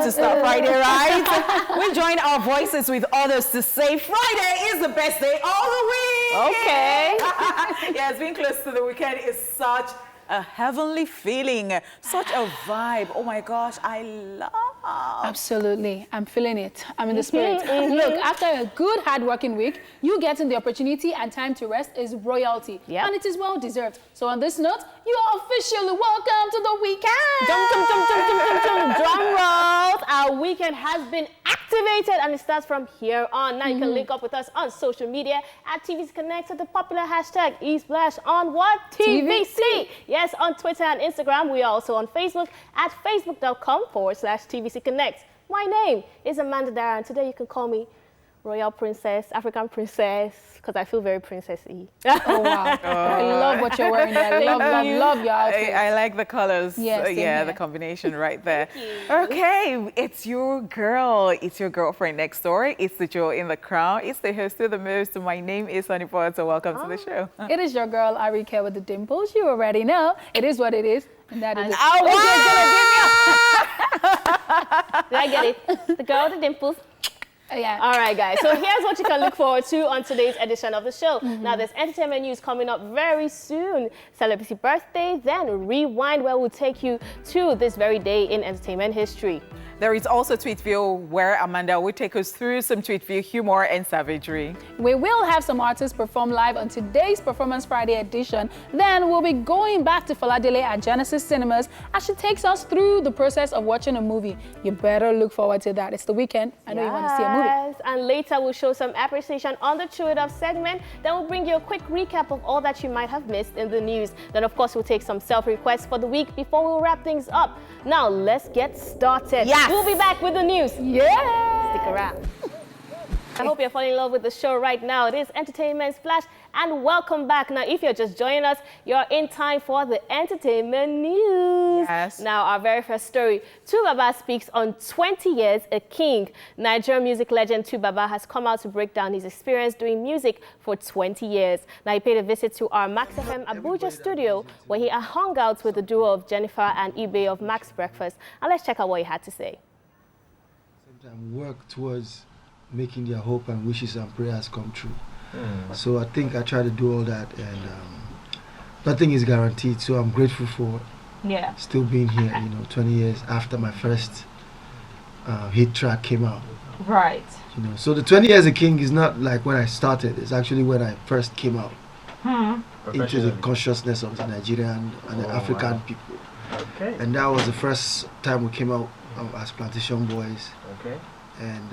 to start Friday, right? We join our voices with others to say Friday is the best day all the week. Okay. Yes, being close to the weekend is such a heavenly feeling, such a vibe. Oh my gosh, I love. Absolutely, I'm feeling it. I'm in the spirit. Look, after a good, hard-working week, you getting the opportunity and time to rest is royalty, and it is well deserved. So on this note, you are officially welcome to the weekend. Drum rolls. Our weekend has been activated, and it starts from here on. Now you can link up with us on social media at TVC Connect with the popular hashtag eSplash on what? TVC. Yes, on Twitter and Instagram. We are also on Facebook at facebook.com/TVC Connect. My name is Amanda Dara, and today you can call me Royal Princess, African Princess, because I feel very princessy. Oh, wow. I love what you're wearing there. I love your outfit. I like the colors. Yeah, the combination right there. Okay, it's your girl. It's your girlfriend next door. It's the jewel in the crown. It's the host of the most. My name is Sunny Pod, so welcome to the show. It is your girl, Arike, with the dimples. You already know. It is what it is. And that is it. Did I get it? The girl with the dimples. Yeah. All right, guys. So here's what you can look forward to on today's edition of the show. Now, there's entertainment news coming up very soon. Celebrity birthday, then Rewind, where we'll take you to this very day in entertainment history. There is also Tweet View, where Amanda will take us through some Tweet View humor and savagery. We will have some artists perform live on today's Performance Friday edition. Then we'll be going back to Faladele at Genesis Cinemas as she takes us through the process of watching a movie. You better look forward to that. It's the weekend. I know you want to see a movie. And later we'll show some appreciation on the Chew It Up segment. Then we'll bring you a quick recap of all that you might have missed in the news. Then, of course, we'll take some self-requests for the week before we'll wrap things up. Now, let's get started. We'll be back with the news. Stick around. I hope you're falling in love with the show right now. It is Entertainment Splash, and welcome back. Now, if you're just joining us, you're in time for the entertainment news. Now, our very first story, Tubaba speaks on 20 years a king. Nigerian music legend Tubaba has come out to break down his experience doing music for 20 years. Now, he paid a visit to our Max FM Abuja studio, where he hung out with the duo of Jennifer and Ibe of Max Breakfast. And let's check out what he had to say. Sometimes work towards making their hope and wishes and prayers come true. So I think I try to do all that, and nothing is guaranteed. So I'm grateful for still being here, 20 years after my first hit track came out. Right. So the 20 years a king is not like when I started. It's actually when I first came out into the consciousness of the Nigerian and the African people. And that was the first time we came out as Plantation Boys. And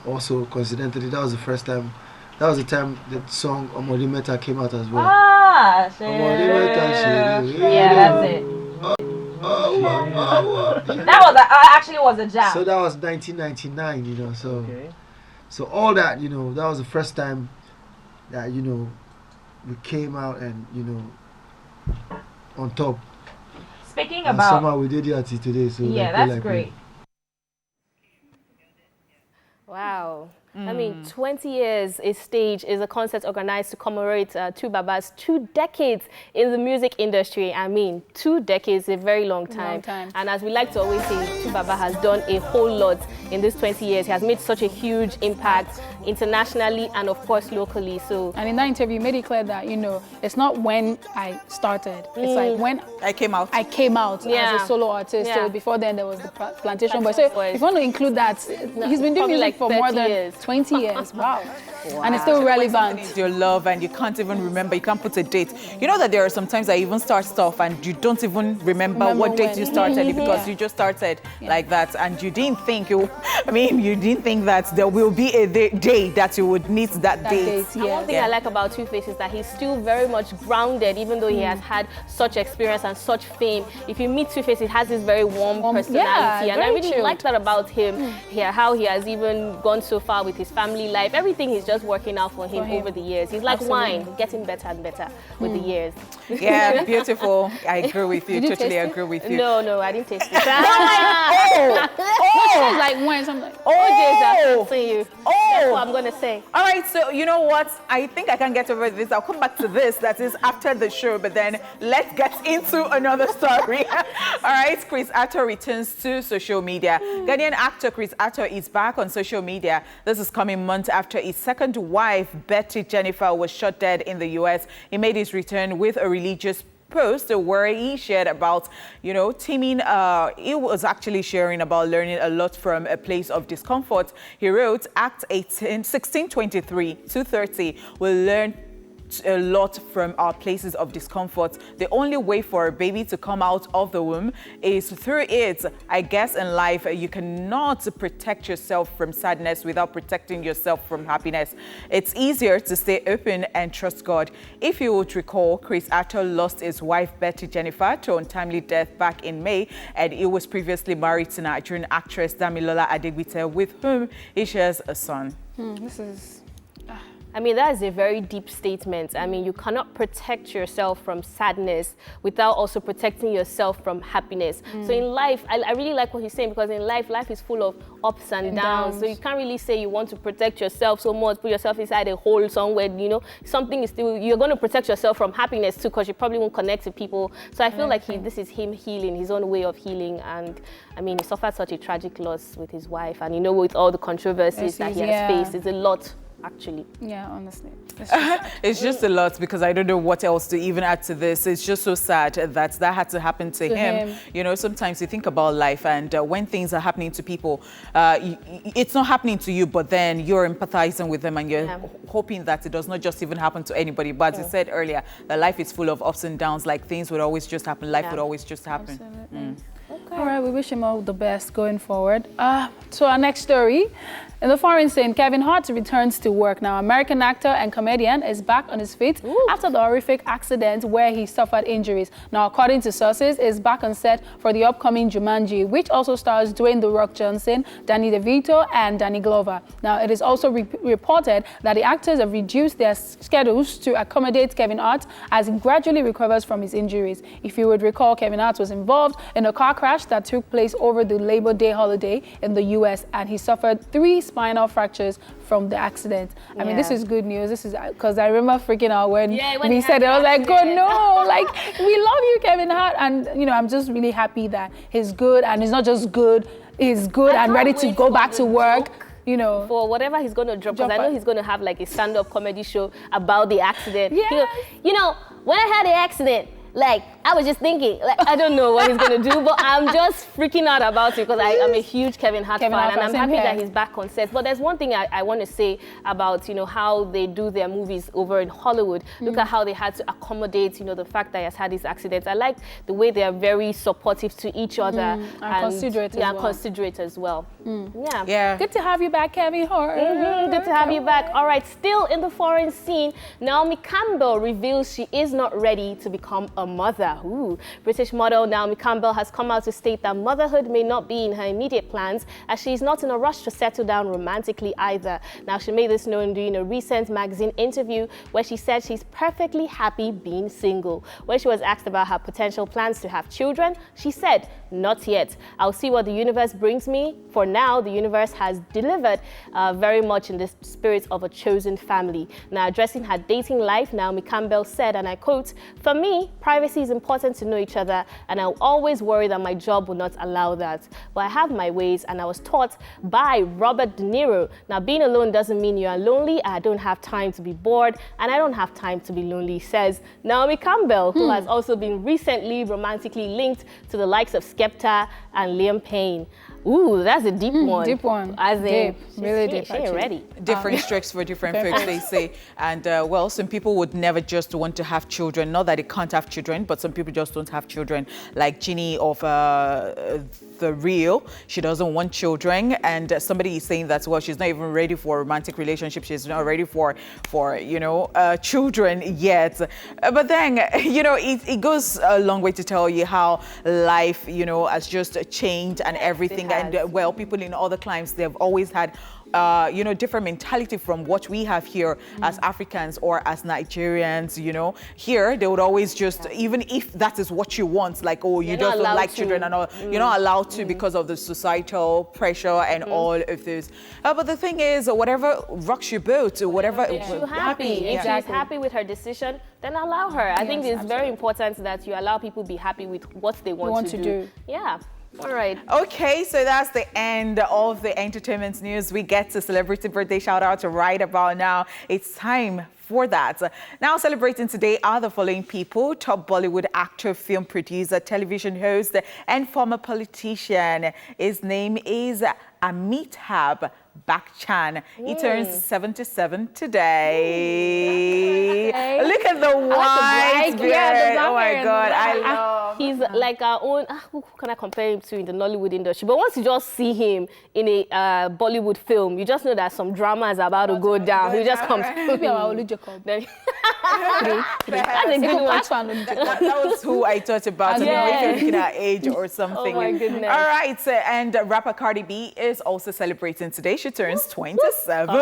also, coincidentally, that was the first time. That was the time the song Omodi Meta came out as well. Omodi Meta, that's it. That was actually was a jam. So that was 1999, So all that, that was the first time that we came out and on top. Speaking and about somehow we did it until today. So that's great. Wow. I mean, 20 years a stage is a concert organized to commemorate Tubaba's 2 decades in the music industry. I mean, 2 decades is a very long time. And as we like to always say, Tubaba has done a whole lot in these 20 years. He has made such a huge impact internationally and, of course, locally. So, and in that interview, you made it clear that, it's not when I started. It's like when I came out. I came out as a solo artist. So before then, there was the Plantation Boys. So if you want to include that, he's been doing music for more than 20 years. Wow. And it's still relevant. It's your love, and you can't even remember. You can't put a date. You know that there are sometimes I even start stuff and you don't even remember what date you started it because you just started like that, and you didn't think you didn't think that there will be a day that you would meet that date. And one thing I like about Two-Face is that he's still very much grounded, even though he has had such experience and such fame. If you meet Two-Face, it has this very warm personality, and I really like that about him. How he has even gone so far with his family life. Everything is just working out for him over the years. He's like wine, getting better and better with the years. Yeah, beautiful. I agree with you. Totally agree with you. No, I didn't taste it. It's like wine. So I'm like, days after seeing you. That's what I'm going to say. All right, so you know what? I think I can get over this. I'll come back to this. That is after the show, but then let's get into another story. All right, Chris Arthur returns to social media. Ghanaian actor Chris Arthur is back on social media. This is coming months after his second wife, Betty Jennifer, was shot dead in the U.S. He made his return with a religious post where he shared about, teaming. He was actually sharing about learning a lot from a place of discomfort. He wrote, Act 18, 1623 to 30, we'll learn a lot from our places of discomfort. The only way for a baby to come out of the womb is through it. I guess in life, you cannot protect yourself from sadness without protecting yourself from happiness. It's easier to stay open and trust God. If you would recall, Chris Arthur lost his wife, Betty Jennifer, to untimely death back in May, and he was previously married to Nigerian actress Damilola Adegbite, with whom he shares a son. This is... I mean, that is a very deep statement. I mean, you cannot protect yourself from sadness without also protecting yourself from happiness. So in life, I really like what he's saying, because in life is full of ups and downs. So you can't really say you want to protect yourself so much, put yourself inside a hole somewhere, something is still, you're going to protect yourself from happiness too, because you probably won't connect to people. So I feel like this is him healing, his own way of healing. And I mean, he suffered such a tragic loss with his wife. And with all the controversies that he has faced, it's a lot. Actually. Yeah, honestly. It's just a lot, because I don't know what else to even add to this. It's just so sad that had to happen to him. Sometimes you think about life, and when things are happening to people, it's not happening to you, but then you're empathizing with them, and you're hoping that it does not just even happen to anybody. But as I said earlier, that life is full of ups and downs. Like, things would always just happen. Life would always just happen. Okay. All right, we wish him all the best going forward. To our next story. In the foreign scene, Kevin Hart returns to work. Now, American actor and comedian is back on his feet after the horrific accident where he suffered injuries. Now, according to sources, is back on set for the upcoming Jumanji, which also stars Dwayne "The Rock" Johnson, Danny DeVito, and Danny Glover. Now, it is also reported that the actors have reduced their schedules to accommodate Kevin Hart as he gradually recovers from his injuries. If you would recall, Kevin Hart was involved in a car crash that took place over the Labor Day holiday in the U.S., and he suffered 3 spinal fractures from the accident. I mean, this is good news. This is because I remember freaking out when we said it. I was like, God, no, like, we love you, Kevin Hart. And, I'm just really happy that he's good, and he's not just good, he's good and ready to go back to work. For whatever he's going to drop, because I know he's going to have like a stand-up comedy show about the accident. Yes. When I had the accident, like, I was just thinking, like, I don't know what he's going to do, but I'm just freaking out about it, because I'm a huge Kevin Hart fan, and I'm happy that he's back on set. But there's one thing I want to say about, how they do their movies over in Hollywood. Look at how they had to accommodate, the fact that he has had this accident. I like the way they are very supportive to each other. And considerate as well. Considerate as well. Yeah. Good to have you back, Kevin Hart. Good to have you back. All right, still in the foreign scene, Naomi Campbell reveals she is not ready to become a mother. British model Naomi Campbell has come out to state that motherhood may not be in her immediate plans, as she is not in a rush to settle down romantically either. Now, she made this known during a recent magazine interview where she said she's perfectly happy being single. When she was asked about her potential plans to have children, she said, "Not yet. I'll see what the universe brings me. For now, the universe has delivered very much in the spirit of a chosen family." Now, addressing her dating life, Naomi Campbell said, and I quote, "For me, privacy is important to know each other, and I always worry that my job will not allow that. But I have my ways, and I was taught by Robert De Niro. Now, being alone doesn't mean you are lonely. I don't have time to be bored, and I don't have time to be lonely," says Naomi Campbell, who has also been recently romantically linked to the likes of Skepta and Liam Payne. Ooh, that's a deep one. Deep one. As in, really deep. She ain't ready. Different strokes for different folks, they say. And some people would never just want to have children. Not that they can't have children, but some people just don't have children. Like Ginny of The Real, she doesn't want children. And somebody is saying that, well, she's not even ready for a romantic relationship. She's not ready for children yet. But then, it goes a long way to tell you how life, has just changed and everything. And people in other climes, they've always had you know, different mentality from what we have here as Africans or as Nigerians, you know. Here, they would always just, even if that is what you want, like, oh, you just don't like children and all, you're not allowed to because of the societal pressure and all of this. But the thing is, whatever rocks your boat, whatever. If she's happy, if she's happy with her decision, then allow her. I think it's very important that you allow people to be happy with what they want to do. Yeah. All right. Okay, so that's the end of the entertainment news. We get to celebrity birthday shout out right about now. It's time for that. Now celebrating today are the following people: top Bollywood actor, film producer, television host, and former politician. His name is Amitabh Bachchan. He turns 77 today. Look at the white beard. Oh my God, I love. He's like our own. Who can I compare him to in the Nollywood industry? But once you just see him in a Bollywood film, you just know that some drama is about to go down. He just comes. Maybe our Olu Jacob. That's a good one. That was who I thought about. I don't know if you're looking at age or something. Oh my goodness. All right, and rapper Cardi B is also celebrating today. She turns 27.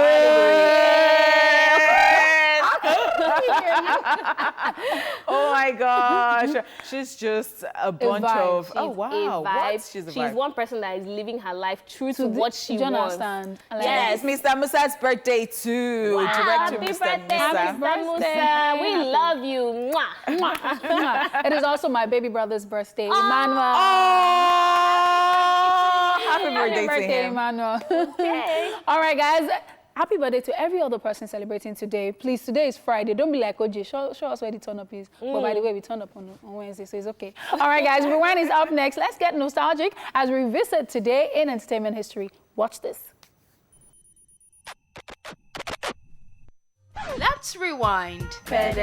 Oh my gosh, she's just a bunch of She's one person that is living her life true to what she wants. Understand? Yes, Mr. Musa's birthday too. Wow. Director Happy Mr. birthday, Musa. Mr. Musa. We love you. Mwah. It is also my baby brother's birthday, Emmanuel. Oh, happy birthday to him. Emmanuel. Okay. All right, guys. Happy birthday to every other person celebrating today. Please, today is Friday. Don't be like OJ. Show us where the turn up is. But by the way, we turn up on Wednesday, so it's okay. All right, guys. Rewind is up next. Let's get nostalgic as we revisit today in entertainment history. Watch this. Let's rewind. I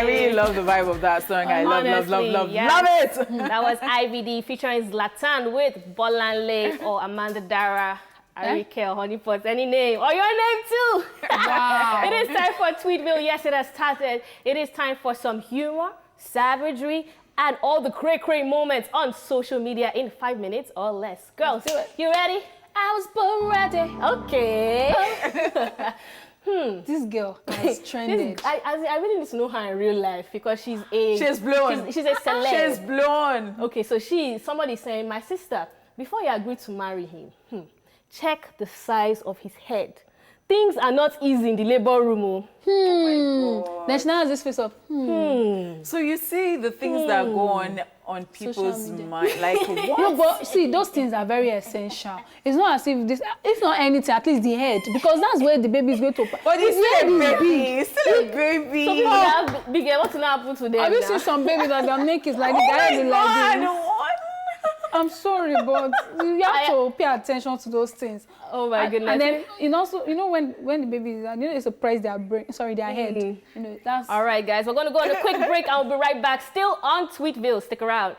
really love the vibe of that song. I love it. That was IVD featuring Zlatan with Bolanle or Amanda Dara. Arike or Honeypot, any name, or your name too. Wow. It is time for Tweetville. Yes, it has started. It is time for some humor, savagery, and all the cray-cray moments on social media in 5 minutes or less. Girls, do it. You ready? I was born ready. Okay. This girl has trended. I really need to know her in real life because she's blown. She's a celeb. She's blown. Okay, so somebody's saying, my sister, before you agree to marry him, check the size of his head. Things are not easy in the labor room. Then she now has this face of, So you see the things that go on people's mind, like what? No, but see, those things are very essential. It's not as if if not anything, at least the head, because that's where the baby is going to. But it's still a baby. It's still a baby. So people have big. What's gonna happen to them? Have you now? seen some babies that their neck is like the head is like this? I'm sorry, but you have to pay attention to those things. Oh my goodness! And then when the baby is, they suppress their brain, their head. You know, that's all right, guys. We're gonna go on a quick break. I'll be right back. Still on Tweetville. Stick around.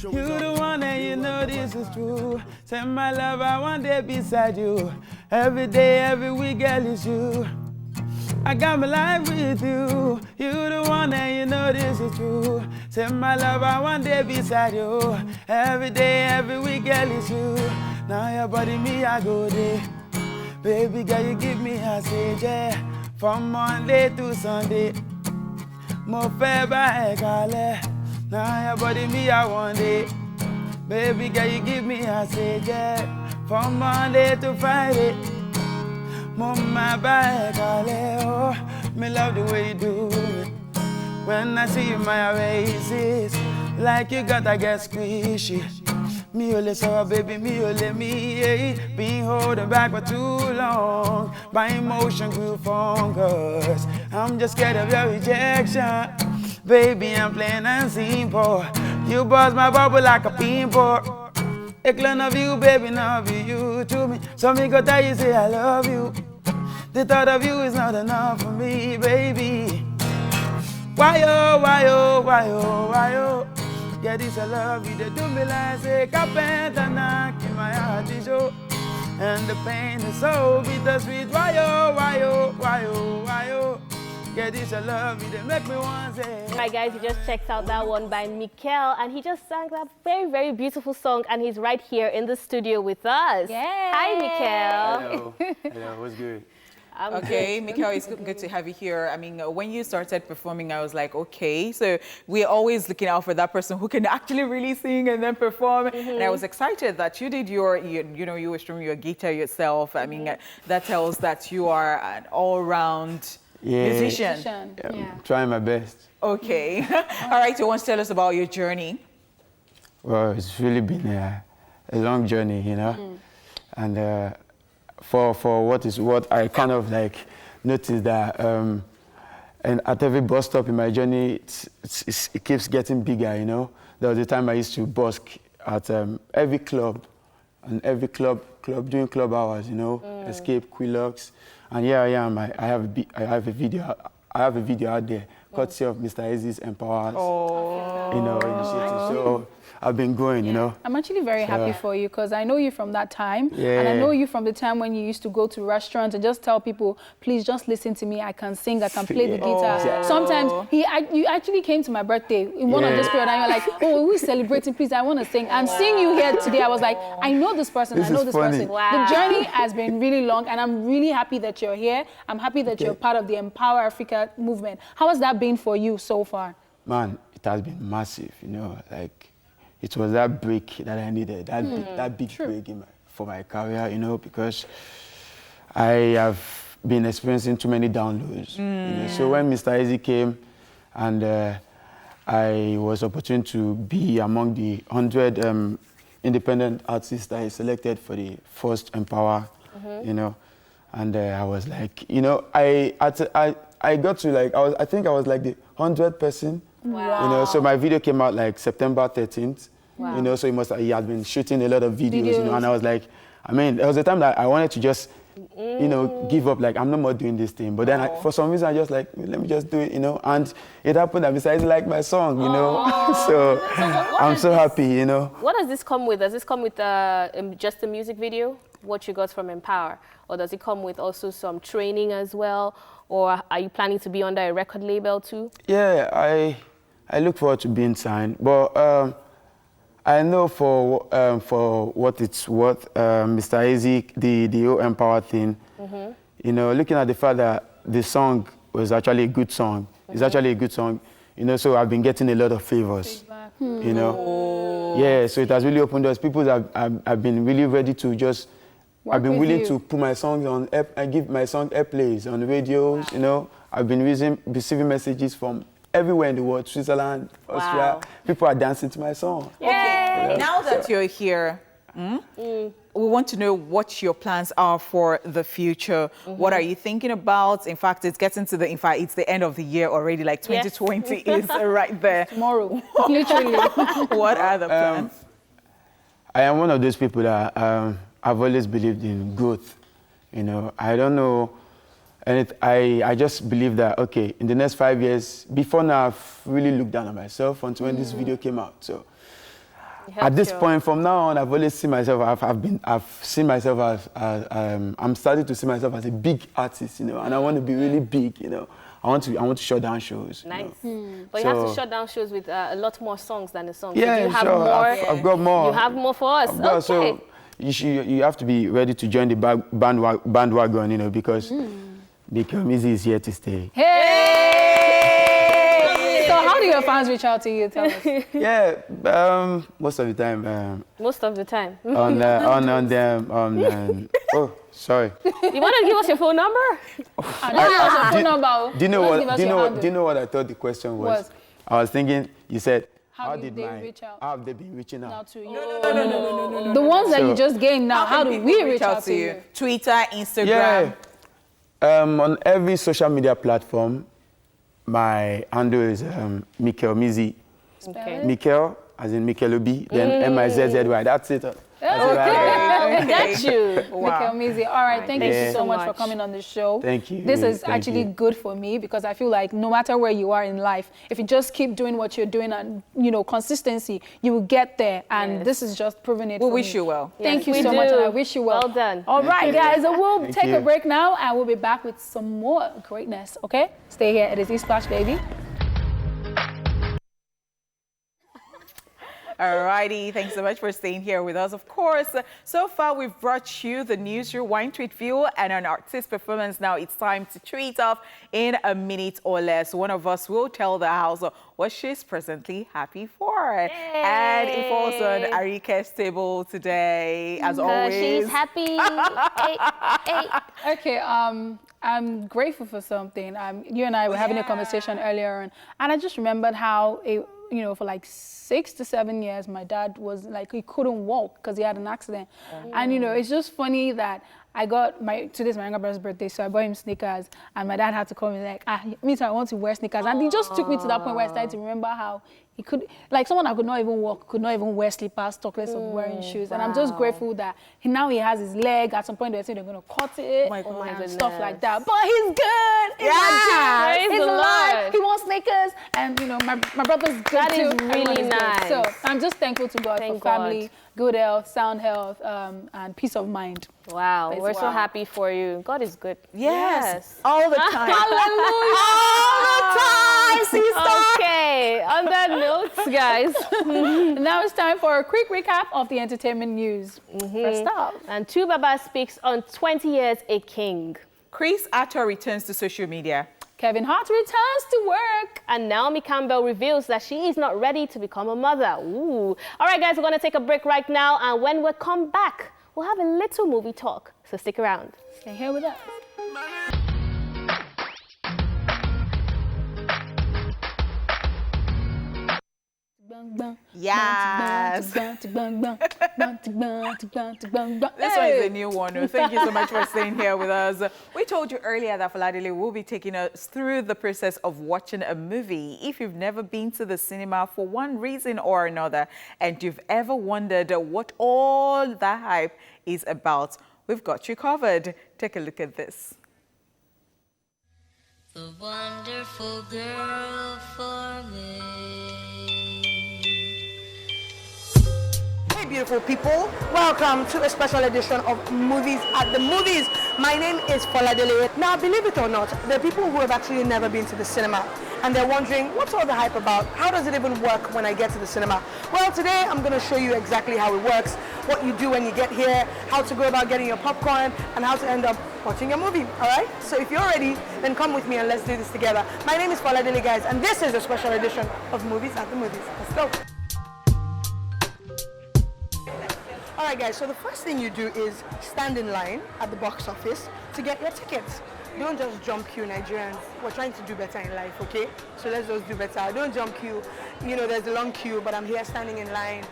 You the one and you know this is true. Say my love, I want to be beside you. Every day, every week, girl, it's you. I got my life with you. You the one and you know this is true. Say my love, I want to be beside you. Every day, every week, girl, it's you. Now your body, me, I go there. Baby girl, you give me a stage, yeah. From Monday to Sunday. Mo fe ba e kale. Now your body me I want it. Baby girl, you give me a say yeah. From Monday to Friday. Mama ba e kale. Oh, me love the way you do it. When I see you my oasis, like you gotta get squishy. Me only saw baby, me only me, yeah. Been holding back for too long. My emotion grew fungus. I'm just scared of your rejection. Baby, I'm plain and simple. You buzz my bubble like a pimple. A clone of you, baby, now be you to me. So me go tell you, say I love you. The thought of you is not enough for me, baby. Why oh, why oh, why oh, why oh. Yeah, this I love you. They do me like say carpenter knock in my heart is show. and the pain is so bittersweet. Why oh, why oh, why oh, why oh? Get this your love, it make me want to say. Alright guys, you just checked out that one by Mikel, and he just sang that very, very beautiful song, and he's right here in the studio with us. Yay. Hi, Mikel. Hello. Hello, what's good? Okay, Mikel, it's good to have you here. I mean, when you started performing, I was like, okay, so we're always looking out for that person who can actually really sing and then perform. And I was excited that you did you were strumming your guitar yourself. I mean, that tells that you are an all-round musician. I'm trying my best. Okay. All right, you want to tell us about your journey? Well, it's really been a long journey, you know, and for what I kind of like noticed that and at every bus stop in my journey, it keeps getting bigger, you know. There was a time I used to busk at every club, doing club hours, you know, Escape, Quillox, and here I am. I have a video out there, courtesy of Mr. Easy's Empower, you know, initiative. So I've been going, you know. I'm actually very happy for you because I know you from that time. And I know you from the time when you used to go to restaurants and just tell people, please just listen to me. I can sing, I can play the guitar. Sometimes you actually came to my birthday in one of this period and you're like, oh, we're celebrating, please, I want to sing. And seeing you here today, I was like, I know this person, I know this person. Wow. The journey has been really long and I'm really happy that you're here. I'm happy that you're part of the Empower Africa movement. How has that been for you so far? Man, it has been massive, you know, like, it was that break that I needed, that big break for my career, you know, because I have been experiencing too many downloads. You know? So when Mr. Easy came and I was opportune to be among the 100 independent artists that I selected for the first Empower, you know, and I was like, you know, I got to like, I think I was like the 100th person. Wow. You know, so my video came out like September 13th. Wow. You know, so he had been shooting a lot of videos, you know, and I was like, I mean, there was a time that I wanted to just, you know, give up, like, I'm no more doing this thing. But then for some reason, I just like, let me just do it, you know. And it happened that Mr. Easy liked my song, you know. So I'm so happy, you know. What does this come with? Does this come with just a music video, what you got from Empower? Or does it come with also some training as well? Or are you planning to be under a record label too? Yeah, I look forward to being signed, but I know for what it's worth, Mr. Easy, the whole Empower thing, you know, looking at the fact that the song was actually a good song, it's actually a good song, you know, so I've been getting a lot of favors, you know. Yeah, so it has really opened doors. People have been really ready to just, I've been willing to put my songs on, and give my song airplays on radios, you know. I've been receiving messages from everywhere in the world, Switzerland, Austria. People are dancing to my song. Okay, now that you're here, we want to know what your plans are for the future. What are you thinking about? In fact, it's the end of the year already, like 2020 is right there. Tomorrow, literally. What are the plans? I am one of those people that I've always believed in growth. You know, I don't know. And I just believe that, okay, in the next 5 years, before now, I've really looked down on myself until when this video came out. So at this point, from now on, I've always seen myself, I've seen myself as, I'm starting to see myself as a big artist, you know, and I want to be really big, you know. I want to shut down shows. Nice. You know? But you have to shut down shows with a lot more songs than the songs. Yeah, so you have sure. More, I've got more. You have more for us. Okay. So you have to be ready to join the bandwagon, you know, because Easy is here to stay. Hey! So how do your fans reach out to you? Tell us. Yeah, most of the time. Most of the time. Oh, sorry. You want to give us your phone number? Do you know what I thought the question was? I was thinking, you said, how have they been reaching out? To you? No. The ones that you just gained now, how do we reach out to you? Twitter, Instagram? Yeah. On every social media platform, my handle is Mikel Mizi. Okay. Mikel, as in Mikel Obi, then M-I-Z-Z-Y. That's it. Okay. I got you. Wow. Amazing. All right, thank you Yeah. so much for coming on the show. Thank you. This is Thank actually you. good for me because I feel like no matter where you are in life, if you just keep doing what you're doing and, you know, consistency, you will get there. And this is just proving it. We for wish me. you well. Thank you we so do. much, and I wish you well. Well done. All right, guys, we'll Thank take a you. break now, and we'll be back with some more greatness. Okay, stay here. It is East Splash, baby. Alrighty, thanks so much for staying here with us. Of course, so far we've brought you the news rewind tweet view and an artist performance. Now it's time to tweet off in a minute or less. One of us will tell the house what she's presently happy for. Yay. And it falls on Arike's table today, as always. She's happy. Okay, I'm grateful for something. You and I were having a conversation earlier, and I just remembered how, you know, for like 6 to 7 years, my dad was like, he couldn't walk because he had an accident. And, you know, it's just funny that I got today's my younger brother's birthday, so I bought him sneakers, and my dad had to call me like, me too, I want to wear sneakers. And he just took me to that point where I started to remember how he could, like someone that could not even walk, could not even wear slippers, talk less of wearing shoes. And I'm just grateful that now he has his leg. At some point, they're saying they're going to cut it and stuff like that. But he's good. He's my Praise He's the alive. Lord. He wants sneakers. And, you know, my brother's good That too. is Everyone really good. nice. So I'm just thankful to God Thank for family, God. good health, sound health, and peace of mind. Wow, we're so wow. happy for you. God is good. Yes, all the time. Hallelujah. All the time, sister. Okay, on that note, guys. Now it's time for a quick recap of the entertainment news. First up. And Tubaba speaks on 20 years a king. Chris Arthur returns to social media. Kevin Hart returns to work. And Naomi Campbell reveals that she is not ready to become a mother. Ooh. All right, guys, we're going to take a break right now. And when we come back, we'll have a little movie talk. So stick around. Stay here with us. Yes. This one is a new one. Thank you so much for staying here with us. We told you earlier that Faladele will be taking us through the process of watching a movie. If you've never been to the cinema for one reason or another, and you've ever wondered what all that hype is about, we've got you covered. Take a look at this. The wonderful girl for me. Hey beautiful people, welcome to a special edition of Movies at the Movies. My name is Foladele. Now believe it or not, there are people who have actually never been to the cinema and they're wondering what's all the hype about? How does it even work when I get to the cinema? Well, today I'm going to show you exactly how it works, what you do when you get here, how to go about getting your popcorn, and how to end up watching a movie, all right? So if you're ready, then come with me and let's do this together. My name is Foladele, guys, and this is a special edition of Movies at the Movies. Let's go. All right, guys, so the first thing you do is stand in line at the box office to get your tickets. Don't just jump queue, Nigerians. We're trying to do better in life, okay? So let's just do better. Don't jump queue. You know, there's a long queue, but I'm here standing in line.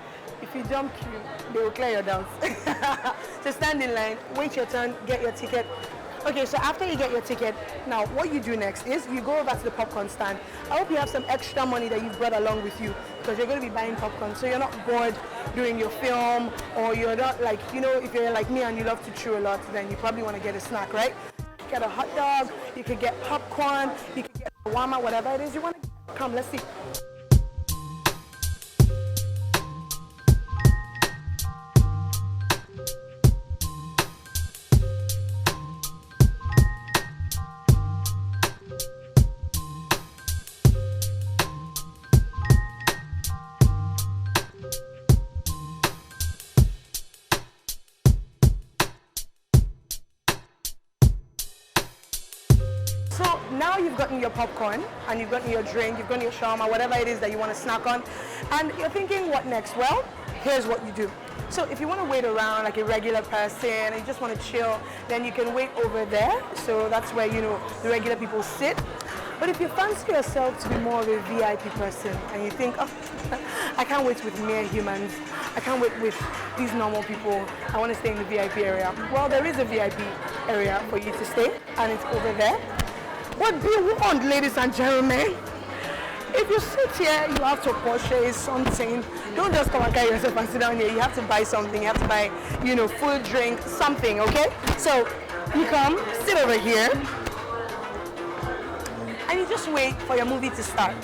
If you jump queue, they will clear your doubts. So stand in line, wait your turn, get your ticket. Okay, so after you get your ticket, now what you do next is you go over to the popcorn stand. I hope you have some extra money that you've brought along with you because you're going to be buying popcorn, so you're not bored during your film, or you're not like, you know, if you're like me and you love to chew a lot, then you probably want to get a snack, right? Get a hot dog, you could get popcorn, you could get shawarma, whatever it is you want to get. Come, let's see. So now you've gotten your popcorn and you've gotten your drink, you've gotten your shawarma, whatever it is that you want to snack on, and you're thinking, what next? Well, here's what you do. So if you want to wait around like a regular person and you just want to chill, then you can wait over there. So that's where, you know, the regular people sit. But if you fancy yourself to be more of a VIP person and you think, oh, I can't wait with mere humans, I can't wait with these normal people, I want to stay in the VIP area. Well, there is a VIP area for you to stay, and it's over there. But be warned, ladies and gentlemen, if you sit here, you have to purchase something. Don't just come and carry yourself and sit down here. You have to buy something. You have to buy, you know, food, drink, something, okay? So you come, sit over here, and you just wait for your movie to start.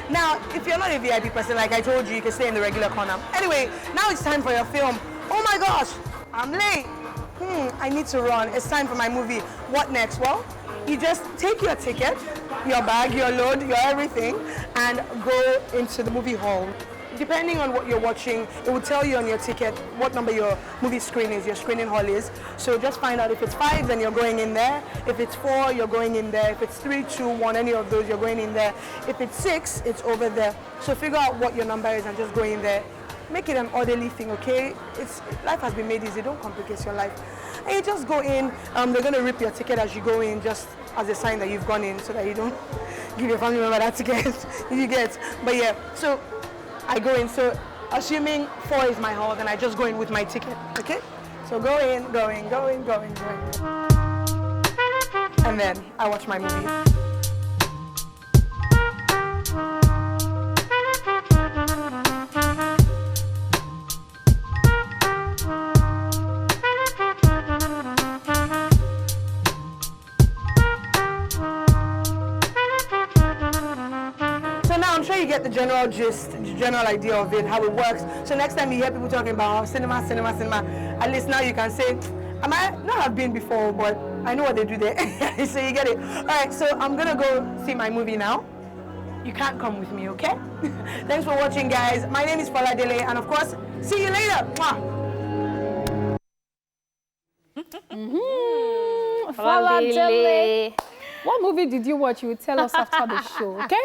Now, if you're not a VIP person, like I told you, you can stay in the regular corner. Anyway, now it's time for your film. Oh my gosh, I'm late. I need to run. It's time for my movie. What next? Well, you just take your ticket, your bag, your load, your everything, and go into the movie hall. Depending on what you're watching, it will tell you on your ticket what number your movie screen is, your screening hall is. So just find out if it's 5, then you're going in there. If it's 4, you're going in there. If it's 3, 2, 1, any of those, you're going in there. If it's 6, it's over there. So figure out what your number is and just go in there. Make it an orderly thing, okay? Life has been made easy. Don't complicate your life. And you just go in. They're going to rip your ticket as you go in, just as a sign that you've gone in, so that you don't give your family member that ticket. You get. But yeah, so I go in. So assuming 4 is my hall, then I just go in with my ticket, okay? So go in. And then I watch my movie. You get the general gist, the general idea of it, how it works. So next time you hear people talking about cinema, at least now you can say, I might not have been before, but I know what they do there. So you get it. All right, so I'm gonna go see my movie now. You can't come with me, okay? Thanks for watching, guys. My name is Faladele, and of course, see you later. Mwah. Faladele. What movie did you watch? You will tell us after the show, okay?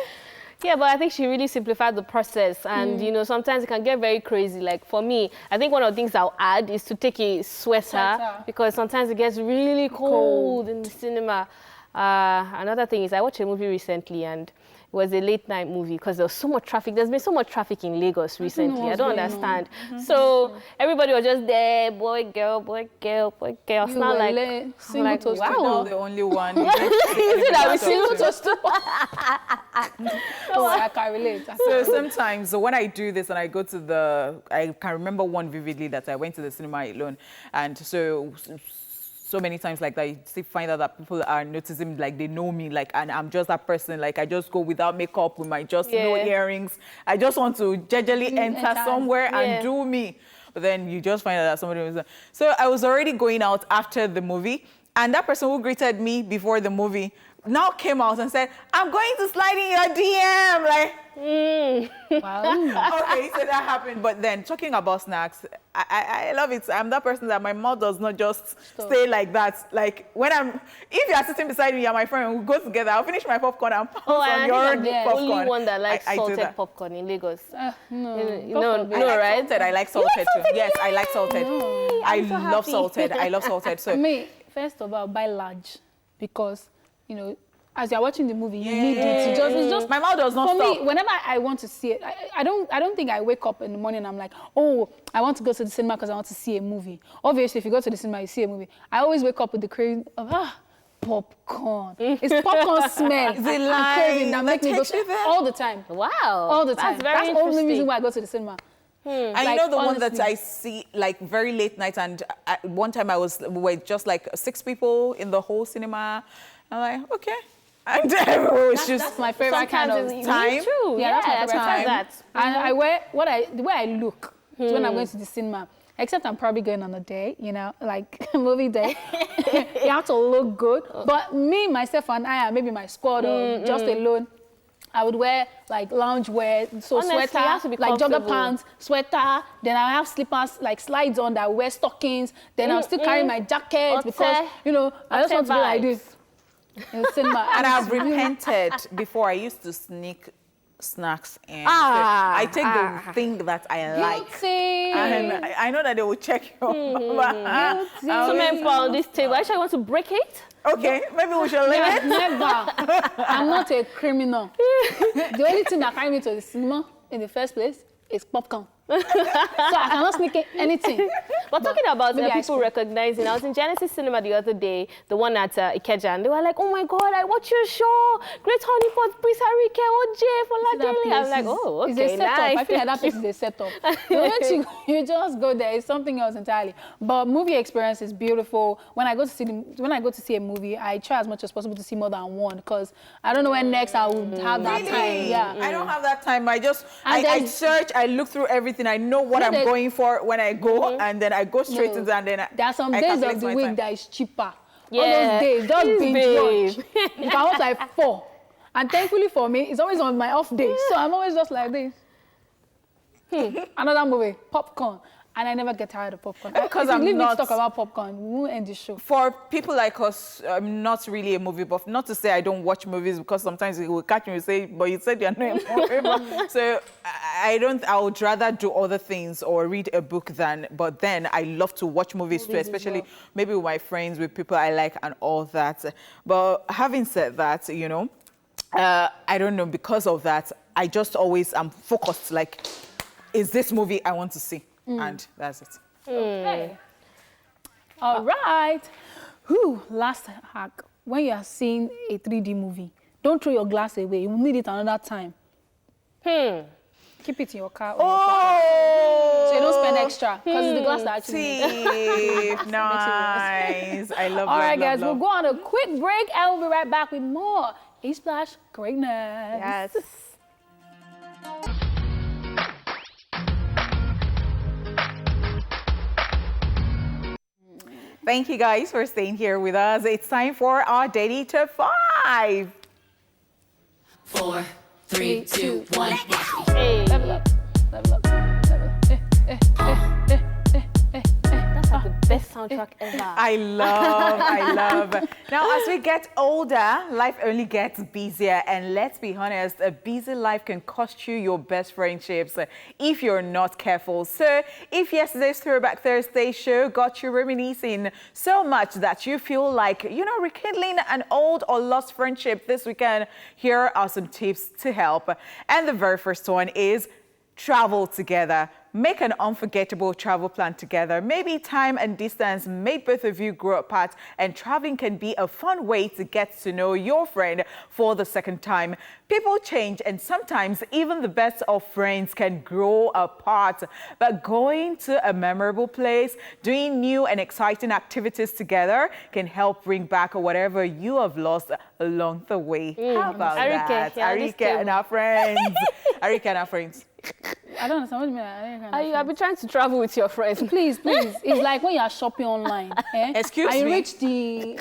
Yeah, but I think she really simplified the process, and you know, sometimes it can get very crazy. Like for me, I think one of the things I'll add is to take a sweater. Because sometimes it gets really cold in the cinema. Another thing is I watched a movie recently, and it was a late night movie because there was so much traffic. There's been so much traffic in Lagos recently. I don't understand. So everybody was just there, boy, girl, boy, girl, boy, girl. It's not like, wow, the only one. I can't relate. So sometimes when I do this and I go to I can remember one vividly that I went to the cinema alone, and so many times like that, you still find out that people are noticing, like they know me, like, and I'm just that person, like I just go without makeup with my no earrings. I just want to gingerly enter somewhere and do me. But then you just find out that somebody was. So I was already going out after the movie, and that person who greeted me before the movie now came out and said, I'm going to slide in your DM, like. Wow. Okay, so that happened. But then talking about snacks, I love it. I'm that person that my mouth does not just stay like that. Like if you are sitting beside me and my friend, we'll go together, I'll finish my popcorn and pounce on your popcorn. Only one that likes salted popcorn in Lagos. No, right? Salted. I like salted too. Yes, I like salted. No. I love salted. I love salted. So me, first of all, buy large because, you know, as you're watching the movie, you need it. It's just my mouth does not stop. For me, whenever I want to see it, I don't think I wake up in the morning and I'm like, oh, I want to go to the cinema because I want to see a movie. Obviously, if you go to the cinema, you see a movie. I always wake up with the craving of popcorn. It's popcorn smell. Is it like that makes me go all the time. Wow. All the time. That's the only reason why I go to the cinema. And like, you know the honestly, one that I see like very late night, and at one time we were just like 6 people in the whole cinema. I'm like, okay. And that's my favorite kind of time. Me too. Yeah, that's my favorite time. And I wear the way I look when I'm going to the cinema. Except I'm probably going on a day, you know, like movie day. You have to look good. But me, myself, and I, maybe my squad or just alone, I would wear like lounge wear, so honestly, sweater, like jogger pants, sweater. Then I have slippers, like slides on that I wear stockings. Then I'll still carry my jacket because, you know, I just want to be like this. And I've repented before. I used to sneak snacks in. I take the thing that I like. And I know that they will check your mama. So many on this table. Actually, I want to break it. Okay, maybe we should leave it. Never. I'm not a criminal. The only thing that carried me to the cinema in the first place is popcorn. So I cannot sneak in anything. But talking about maybe I people spoke. recognizing, I was in Genesis Cinema the other day, the one at Ikeja, and they were like, oh my God, I watch your show. Great honey for Prince Harike, OJ, for Ladele. I'm like, oh, okay, It's a setup. nice. I feel like that place is a setup. The moment you just go there, it's something else entirely. But movie experience is beautiful. When I go to see a movie, I try as much as possible to see more than one, because I don't know when next I will have that time. Yeah. I don't have that time. I And search, I look through everything. I know what I'm going for when I go, and then I go straight into that. And then there are some I days calculate of the my week time. that is cheaper. Yeah. All those days, just Please, binge babe. watch. If I want like 4. And thankfully for me, it's always on my off day. So I'm always just like this. Another movie, popcorn. And I never get tired of popcorn. Because if I'm you leave me not- to talk about popcorn, we won't end the show. For people like us, I'm not really a movie buff. Not to say I don't watch movies, because sometimes it will catch me and say, but you said you're not a movie buff. So I would rather do other things or read a book but then I love to watch movies too, especially maybe with my friends, with people I like and all that. But having said that, you know, I don't know, because of that, I just always am focused, like, is this movie I want to see? And that's it. Okay. All right. Whew, last hack. When you are seeing a 3D movie, don't throw your glass away. You will need it another time. Keep it in your car. Or your pocket. So you don't spend extra, because the glass that actually Tip. Nice. I love All right, love, guys, love. we'll go on a quick break and we'll be right back with more A-Splash greatness. Yes. Thank you guys for staying here with us. It's time for our Daily Top 5. 4, 3, 2, 1. Hey. Level up, level up, level up. That's like the best soundtrack ever. I love. Now, as we get older, life only gets busier. And let's be honest, a busy life can cost you your best friendships if you're not careful. So, if yesterday's Throwback Thursday show got you reminiscing so much that you feel like, you know, rekindling an old or lost friendship this weekend, here are some tips to help. And the very first one is travel together. Make an unforgettable travel plan together. Maybe time and distance made both of you grow apart, and traveling can be a fun way to get to know your friend for the second time. People change, and sometimes even the best of friends can grow apart. But going to a memorable place, doing new and exciting activities together can help bring back whatever you have lost along the way. How about Arike, that? yeah, this Arike and our friends. Arike and our friends. I don't understand what you mean. I've been trying to travel with your friends. Please. It's like when you are shopping online. Excuse and you me? reach the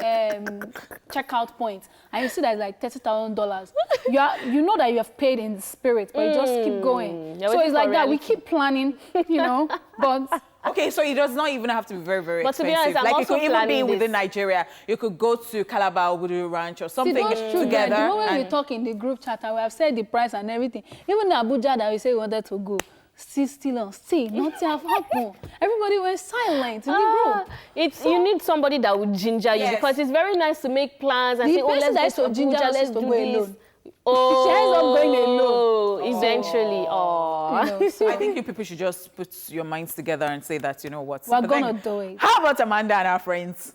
checkout point and you see that it's like $30,000. You know that you have paid in spirit, but you just keep going. You're So waiting it's like for that. We reality. keep planning, you know, but Okay, so it does not even have to be very, very But to be expensive. honest, I'm like also it could even be planning within this. Nigeria. You could go to Calabar Obudu Ranch or see, something those children, together. the moment we and- talk in the group chat and we have said the price and everything, even the Abuja that we say we wanted to go, still nothing have happened. Everybody went silent in the group. You need somebody that would ginger you, Yes. because it's very nice to make plans and The say, oh, person that let's is go to to ginger Abuja, us let's is to do go this. alone. Oh, She ends up going alone. Eventually, oh. You know, so I think you people should just put your minds together and say that, you know what. we're But then- gonna do it. How about Amanda and our friends?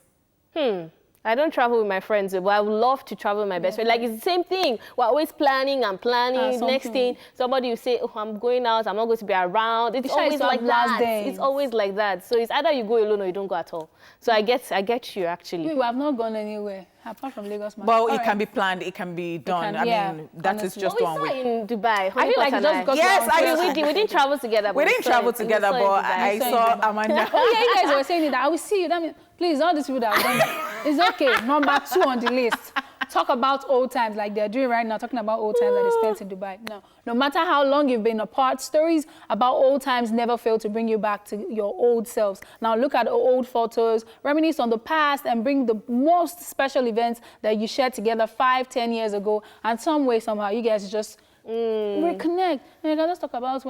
I don't travel with my friends, but I would love to travel with my best friend. Like, it's the same thing. We're always planning and planning. Next something. thing, somebody will say, oh, I'm going out, I'm not going to be around. It's Isha always used to like have last that. days. It's always like that. So it's either you go alone or you don't go at all. So I get you, actually. We have not gone anywhere apart from Lagos. Well, it can be planned, it can be done. can- yeah, I mean, that is honestly. just We one saw way. in Dubai. I feel like Honeypot it and just I. because Yes, we didn't travel together. We but didn't saw travel it. together, We saw it but in Dubai. I saw it saw in Dubai. Amanda. Oh yeah, you guys were saying that. I will see you. That means, please, all these people that have done it, it's okay. Number 2 on the list. Talk about old times like they're doing right now, talking about old times that they spent in Dubai. No matter how long you've been apart, stories about old times never fail to bring you back to your old selves. Now look at old photos, reminisce on the past, and bring the most special events that you shared together 5-10 years ago. And some way, somehow, you guys just reconnect. And I can just talk about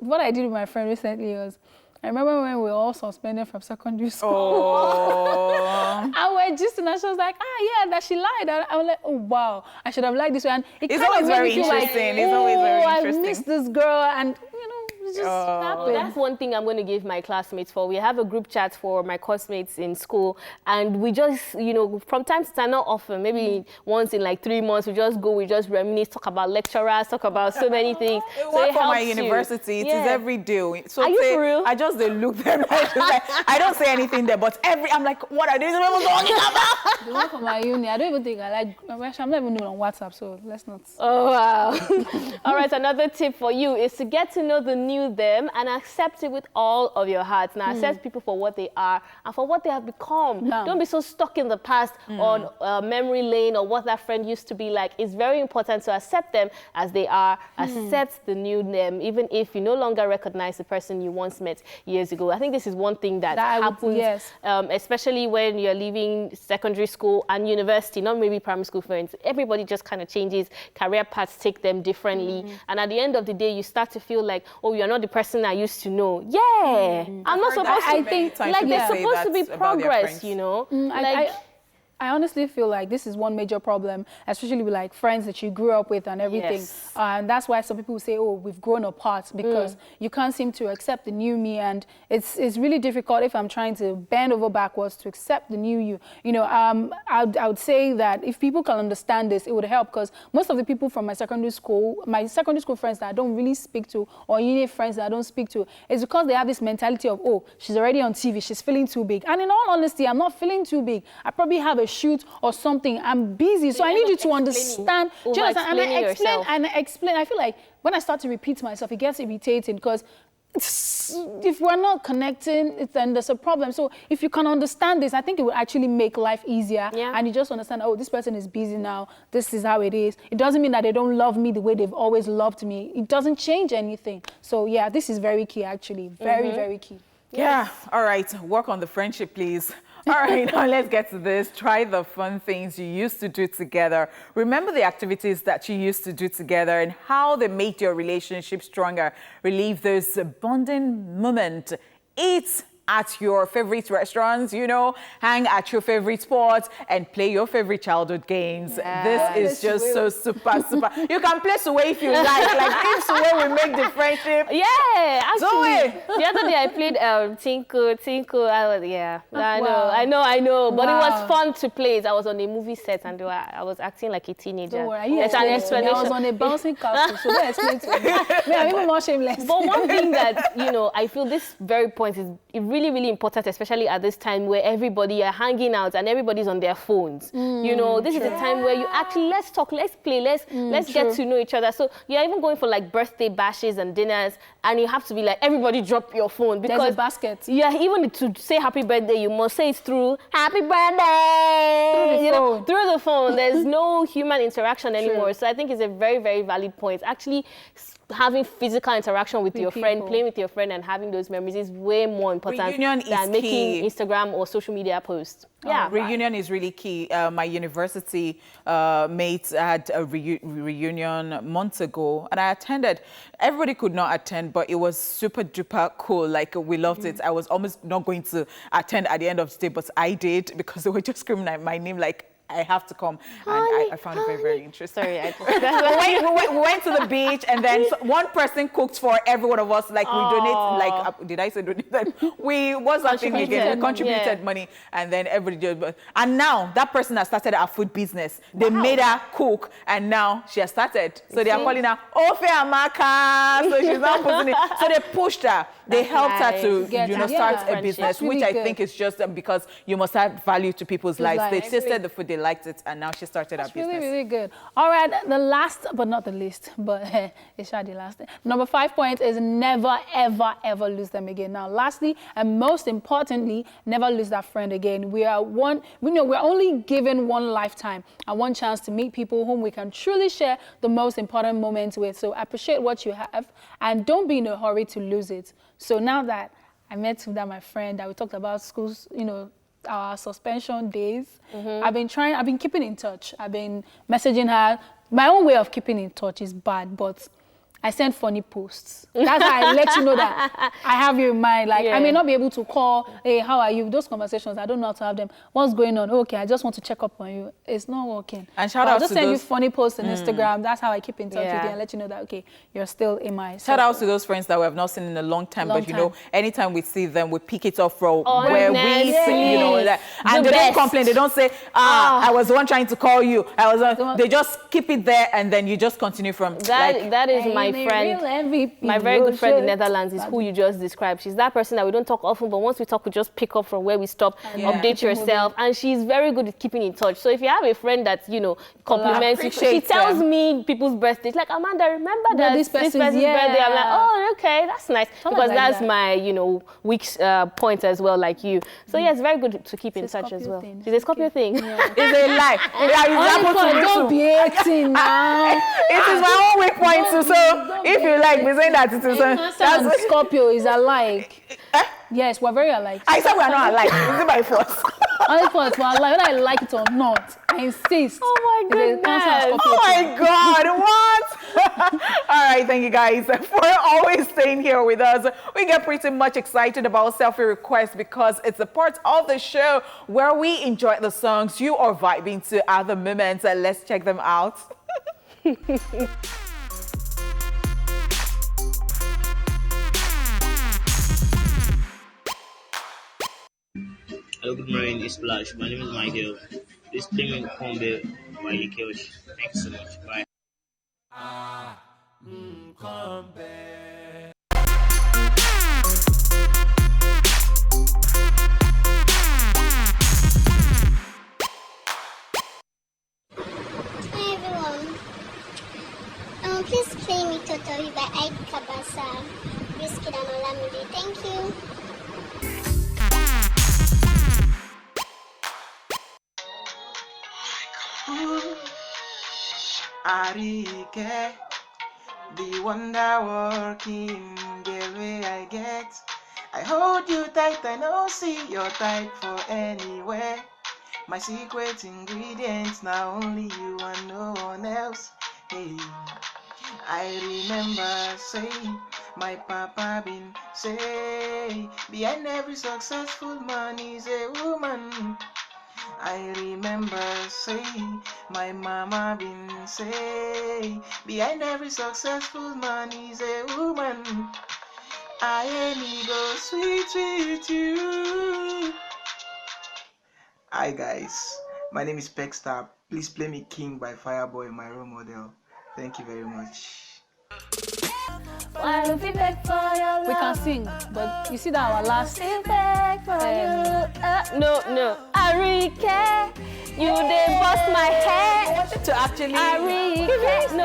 what I did with my friend recently was, I remember when we were all suspended from secondary school. Oh. And we're just, and she was like, yeah, that she lied. And I was like, oh, wow, I should have liked this way. And It's kind of always made very me feel like, interesting. It's always very I interesting. miss this girl. And, you know, It just happened. That's one thing I'm going to give my classmates for. We have a group chat for my classmates in school, and we just, you know, from time to time, not often, maybe once in like 3 months, we just reminisce, talk about lecturers, talk about so many things. So it for my helps you. university, it is every day. So Are you for real? I just they look there. I don't say anything there, but I'm like, what are these people talking about? The one for my uni, I don't even think I like. I'm not even doing on WhatsApp, so let's not. Oh wow! All right, another tip for you is to get to know the new them and accept it with all of your heart. Now, accept people for what they are and for what they have become. No. Don't be so stuck in the past on memory lane or what that friend used to be like. It's very important to accept them as they are, accept the new them, even if you no longer recognize the person you once met years ago. I think this is one thing that happens, especially when you're leaving secondary school and university, not maybe primary school friends. Everybody just kind of changes, career paths take them differently. And at the end of the day, you start to feel like, oh, you're not the person I used to know. Yeah, I'm not supposed to. I think like there's supposed to be progress, you know. I honestly feel like this is one major problem, especially with like friends that you grew up with and everything. Yes. And that's why some people say, oh, we've grown apart, because you can't seem to accept the new me. And it's really difficult if I'm trying to bend over backwards to accept the new you. You know, I would say that if people can understand this, it would help, because most of the people from my secondary school friends that I don't really speak to, or uni friends that I don't speak to, is because they have this mentality of, oh, she's already on TV, she's feeling too big. And in all honesty, I'm not feeling too big. I probably have a shoot or something. I'm busy, so I need you to understand. Do you understand? And I explain. I feel like when I start to repeat myself, it gets irritating, because if we're not connecting, then there's a problem. So if you can understand this, I think it will actually make life easier. Yeah. And you just understand, oh, this person is busy now. This is how it is. It doesn't mean that they don't love me the way they've always loved me. It doesn't change anything. So yeah, this is very key, actually. Very, very key. Yeah. All right. Work on the friendship, please. All right, now let's get to this. Try the fun things you used to do together. Remember the activities that you used to do together and how they made your relationship stronger. Relive those bonding moments. Eat at your favorite restaurants, you know, hang at your favorite spots and play your favorite childhood games. This is just so super. You can play Suwe if you like if Suwe will make the friendship. Yeah, actually. Do it. The other day I played Tinku. I know. But it was fun to play. I was on a movie set and I was acting like a teenager. Don't worry. It's an explanation. I was on a bouncing castle, so don't explain to me. I'm even more shameless. But one thing that, you know, I feel this very point is really, really important, especially at this time where everybody are hanging out and everybody's on their phones. You know, this is a time where you actually, let's talk, let's play, let's get to know each other. So you're even going for like birthday bashes and dinners, and you have to be like, everybody drop your phone, because there's a basket. Yeah, even to say happy birthday, you must say it through happy birthday. Through the phone. There's no human interaction anymore. So I think it's a very, very valid point. Actually, having physical interaction with your friend, playing with your friend and having those memories is way more important than making Instagram or social media posts. Yeah, reunion is really key. My university mates had a reunion months ago, and I attended. Everybody could not attend, but it was super duper cool. Like, we loved it. I was almost not going to attend at the end of the day, but I did, because they were just screaming at my name like, I have to come, and I found it very, very interesting. Sorry, we went to the beach, and then one person cooked for every one of us. Like, we donated, did I say donated? We contributed money, and then everybody did. And now that person has started a food business. They made her cook, and now she has started. So they are calling her Ofe Amaka. So she's now putting it. So they pushed her. They helped her to start a business, which I think is just because you must add value to people's lives. They tasted the food, they liked it, and now she started her business. Really, really good. All right, the last, but not the least, but it's not the last. Number 5 point is never, ever, ever lose them again. Now, lastly, and most importantly, never lose that friend again. We're only given one lifetime and one chance to meet people whom we can truly share the most important moments with. So appreciate what you have and don't be in a hurry to lose it. So now that I met my friend, that we talked about schools, you know, our suspension days, I've been keeping in touch. I've been messaging her. My own way of keeping in touch is bad, but I send funny posts. That's how I let you know that I have you in mind. Like, I may not be able to call, hey, how are you? Those conversations, I don't know how to have them. What's going on? Okay, I just want to check up on you. It's not working. And shout out to just send you funny posts on Instagram. That's how I keep in touch with you and let you know that, okay, you're still in my circle. Shout out to those friends that we have not seen in a long time. But, you know, anytime we see them, we pick it up from where we see, you know, that. And they don't complain. They don't say, I was the one trying to call you. They just keep it there and then you just continue from that. That is my friend. My very good friend in the Netherlands is who you just described. She's that person that we don't talk often, but once we talk, we just pick up from where we stop, update yourself, and she's very good at keeping in touch. So if you have a friend that, you know, compliments you, she tells me people's birthdays. Like, Amanda, remember that this person's birthday? I'm like, oh, okay, that's nice. Because that's my, you know, weak point as well, like you. So yeah, it's very good to keep in touch as well. It's a Scorpio thing. It's a lie. Don't be acting now. It is my own weak point too. So if you like me saying that it is that's Scorpio is alike. Yes, we're very alike. I said we're not alike. Is it my fault? Only for we're alike, whether I like it or not. I insist. Oh my goodness. Oh my God, what? All right, thank you guys for always staying here with us. We get pretty much excited about selfie requests because it's a part of the show where we enjoy the songs you are vibing to at the moment. Let's check them out. Hello, good morning, it's Flash. My name is Michael. This playing Combe by Yakeosh. Thanks so much. Bye. Hi everyone. Please play me Totori by Ike Kabasa, Biscuit and Olamide. Thank you. Arike, the wonder working the way I get. I hold you tight, I know see your type for anywhere. My secret ingredients, now only you and no one else. Hey, I remember saying, my papa been say, behind every successful man is a woman. I remember saying, my mama been say, behind every successful man is a woman. I ain't go sweet with you. Hi guys, my name is Peckstar. Please play me King by Fireboy, my role model. Thank you very much. We can sing, but you see that our last no. Arike, you they bust my head. I wanted to actually. Arike, no.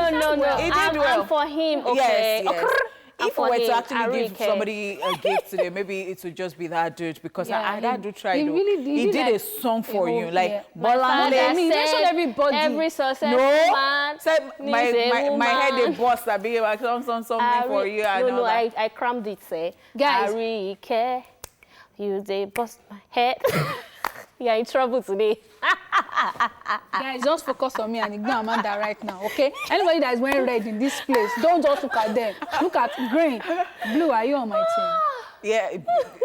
I'm for him. Okay. Yes. If we were to actually give somebody a gift today, maybe it would just be that dude because that dude tried. He did a song for you, like every success man. Said my head they bust that big like something for you. No, I crammed it. Say, guys, Arike, you they bust my head. You're in trouble today. Guys, just focus on me and ignore Amanda right now, okay? Anybody that is wearing red in this place, don't just look at them. Look at green. Blue, are you on my team? Yeah,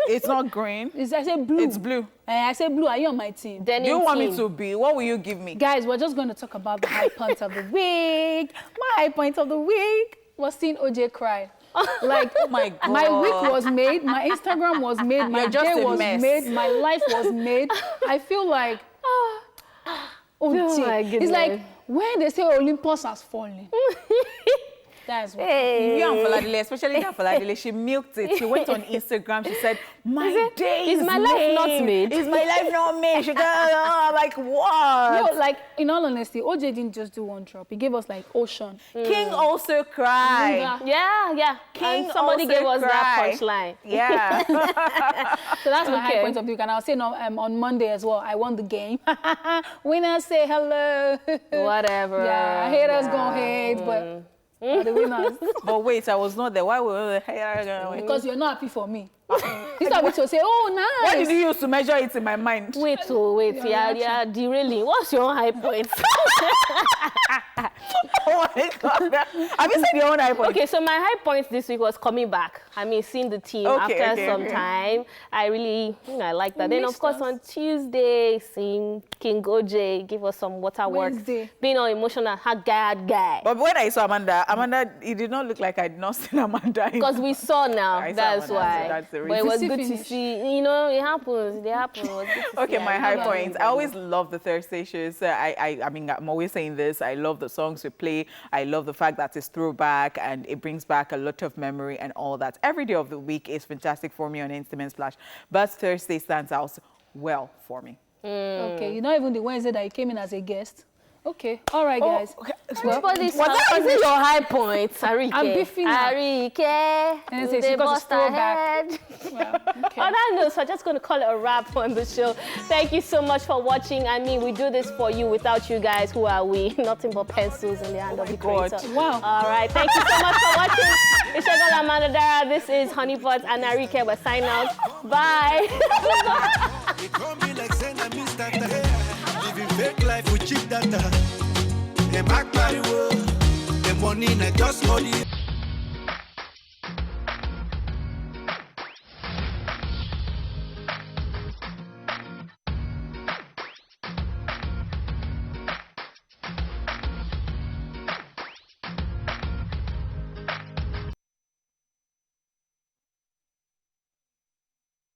it's not green. I said blue. It's blue. I said blue, are you on my team? Do you want me to be? What will you give me? Guys, we're just going to talk about the high point of the week. My high point of the week was seeing OJ cry. Like, oh my God. My week was made, my Instagram was made, my day was made, my life was made. I feel like, OJ. It's like when they say Olympus has fallen. That's what. You and Faladile, especially that Faladile, she milked it. She went on Instagram. She said, "My day is my life not made? Is my life not made?" She got like what? No, like in all honesty, OJ didn't just do one drop. He gave us like Ocean. King also cried. Yeah. King and somebody gave us that punchline. Yeah. So that's my high point of the week. And I'll say no, on Monday as well. I won the game. Winners say hello. Whatever. Yeah, haters gonna hate, but. The winners. But wait, I was not there. Why were the because you're not happy for me. Instead of to say, oh, nice. What did you use to measure it in my mind? Wait, yeah, derailing. What's your high point? Oh my God. Have you said your own high point? Okay, so my high point this week was coming back. I mean, seeing the team after some time. I really, I like that. Then, of course, on Tuesday, seeing King OJ give us some waterworks. Being all emotional, guy. But when I saw Amanda, it did not look like I did not seen Amanda. Because we saw now, that's why. So that's the reason. But it was good to see, it happens. They happen. It was good to Okay, see. my high points. I always love the Thursday shows. I mean, I'm always saying this. I love the songs we play. I love the fact that it's throwback and it brings back a lot of memory and all that. Every day of the week is fantastic for me on Instrument Splash, but Thursday stands out well for me. Okay, you're not even the Wednesday that you came in as a guest. Okay, all right, guys. Okay. Well, is it your high point, Arike? I'm beefing now. Arike, they bust ahead. Well, okay. On that note, so I'm just going to call it a wrap on the show. Thank you so much for watching. I mean, we do this for you. Without you guys, who are we? Nothing but pencils in the hand of the creator. Wow. All right, thank you so much for watching. It's Shegola Amanda Dara. This is Honeypot and Arike. We're signing out. Bye. Living fake life with cheap data. They back by the world. The money, not just money.